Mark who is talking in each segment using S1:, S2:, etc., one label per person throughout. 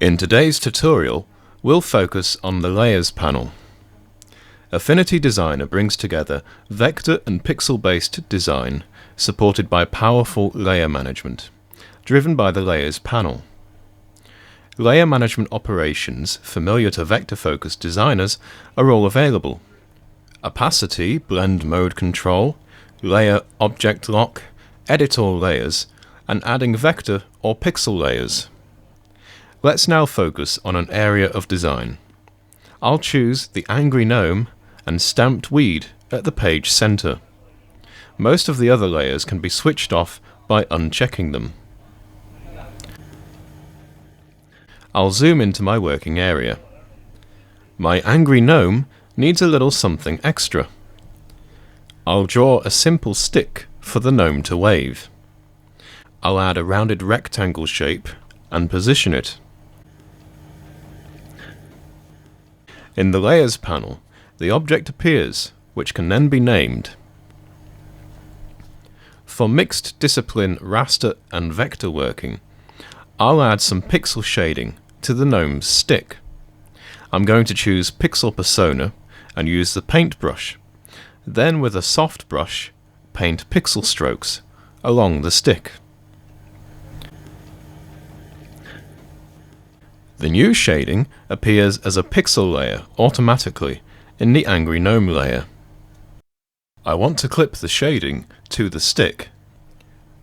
S1: In today's tutorial, we'll focus on the Layers panel. Affinity Designer brings together vector and pixel-based design supported by powerful layer management, driven by the Layers panel. Layer management operations familiar to vector-focused designers are all available. Opacity, blend mode control, layer object lock, edit all layers, and adding vector or pixel layers. Let's now focus on an area of design. I'll choose the angry gnome and stamped weed at the page center. Most of the other layers can be switched off by unchecking them. I'll zoom into my working area. My angry gnome needs a little something extra. I'll draw a simple stick for the gnome to wave. I'll add a rounded rectangle shape and position it. In the Layers panel, the object appears, which can then be named. For mixed discipline raster and vector working, I'll add some pixel shading to the gnome's stick. I'm going to choose Pixel Persona and use the paintbrush. Then with a soft brush, paint pixel strokes along the stick. The new shading appears as a pixel layer automatically in the Angry Gnome layer. I want to clip the shading to the stick.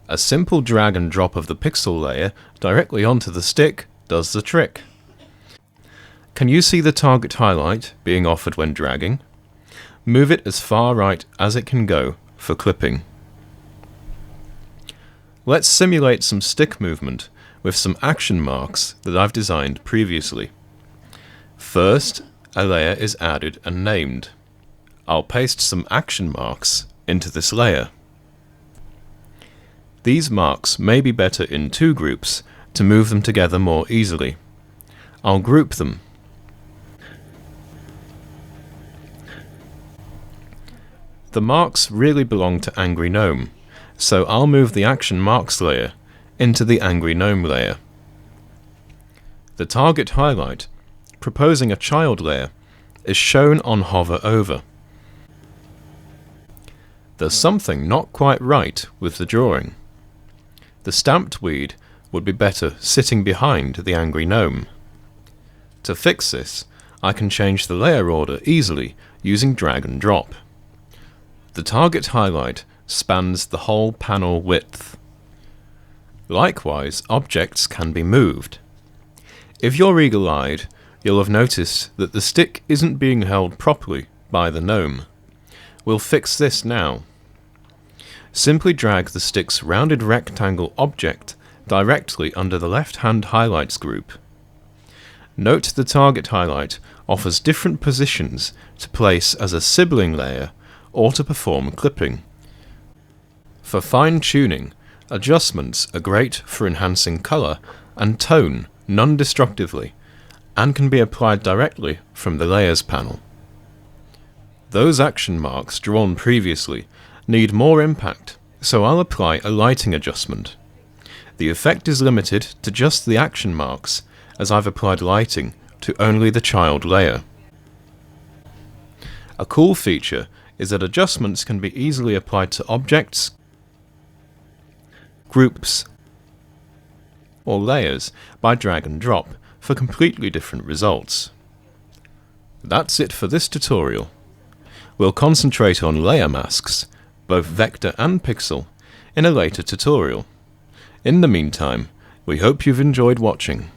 S1: A simple drag and drop of the pixel layer directly onto the stick does the trick. Can you see the target highlight being offered when dragging? Move it as far right as it can go for clipping. Let's simulate some stick movement with some action marks that I've designed previously. First, a layer is added and named. I'll paste some action marks into this layer. These marks may be better in two groups to move them together more easily. I'll group them. The marks really belong to Angry Gnome, so I'll move the action marks layer into the Angry Gnome layer. The target highlight, proposing a child layer, is shown on hover over. There's something not quite right with the drawing. The stamped weed would be better sitting behind the Angry Gnome. To fix this, I can change the layer order easily using drag and drop. The target highlight spans the whole panel width. Likewise, objects can be moved. If you're eagle-eyed, you'll have noticed that the stick isn't being held properly by the gnome. We'll fix this now. Simply drag the stick's rounded rectangle object directly under the left-hand highlights group. Note the target highlight offers different positions to place as a sibling layer or to perform clipping. For fine-tuning, adjustments are great for enhancing color and tone non-destructively and can be applied directly from the Layers panel. Those action marks drawn previously need more impact, so I'll apply a lighting adjustment. The effect is limited to just the action marks, as I've applied lighting to only the child layer. A cool feature is that adjustments can be easily applied to objects, groups, or layers by drag and drop for completely different results. That's it for this tutorial. We'll concentrate on layer masks, both vector and pixel, in a later tutorial. In the meantime, we hope you've enjoyed watching.